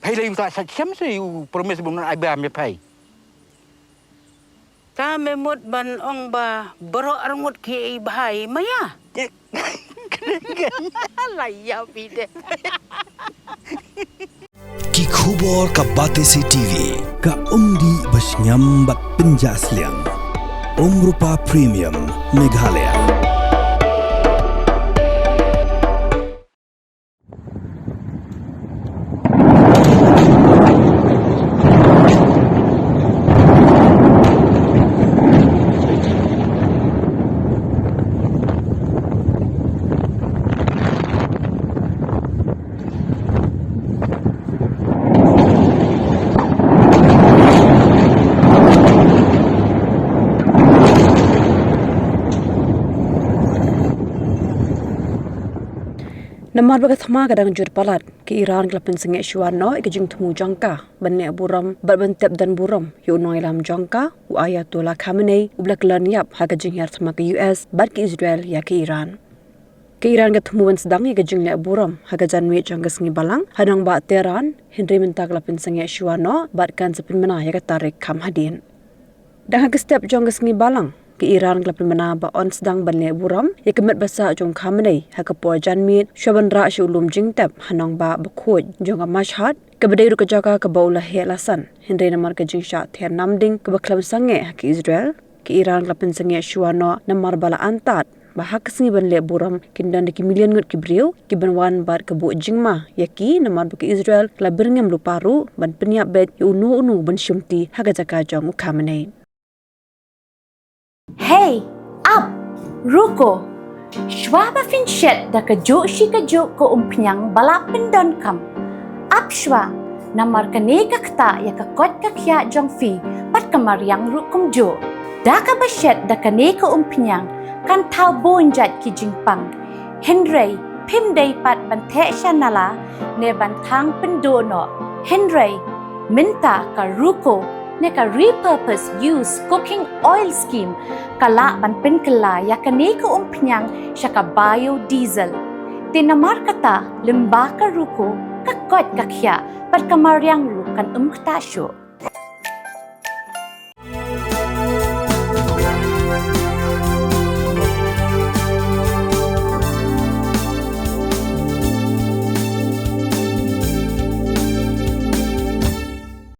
Pai le ta sa chem se u promise bun ai ba me pai. Ta me mot ban ong ba bro arngot ki bahai maya. Laya pide. Ki khubor ka bate si TV ka umdi bas nyambat penjaslian. Rupa Premium Meghalaya. Namar baga Thma kadang jur Palat ke Iran kelapin sengit syuano ikajing temu jangka banyak buram berbentep dan buram yu Nongialam jangka u Ayatollah Khamenei u blak lan yap hakajing yar Thma ke US bad ke Israel ya ke Iran. Ke Iran ke temu sedang ikajing lek buram hakajan mi jangka sengi balang hadang ba Tehran Henry minta kelapin sengit syuano bad kan sepin mena ya ke tarik kam hadin. Dah ke step jangka sengi balang ke Iran kelapin mana ba on sedang banle buram ya kemet basa Jong Khamenei hakapor janmit syaban ra syulum jingtap hanang ba bakhoj jonga mashhad ke bedai ru ke jaga ke baula he lasan Henry namar ke jingsha ther namding ke baklam sange ke Israel ke Iran kelapin sange syuano namar bala antat bahak sengi banle buram kindan ki million ngut ki briu ki banwan bar ke bu jingma yaki namar ke Israel kelabirngam lu paru ban penyap bet unu ban syumti hagajaka Jong Khamenei. Hey, up, ruko. Shwa ba finchet da kajuk shi kajuk ko umpinyang balap pendon kam. Up shwa, namar kane kakta ya kakot kakya jong fi pat kamar yang rukum jo. Da ka bashet da kane ko umpinyang kan tau bonjat ki jingpang. Henry, pim day pat bante shanala ne bantang pendono. Henry, minta ka ruko neka repurpose use cooking oil scheme kala ban pen kala ya kane ko umpinyang syaka biodiesel tinamar kata lemba ka ruko kakot kakya per kamaryang rukan umktasyo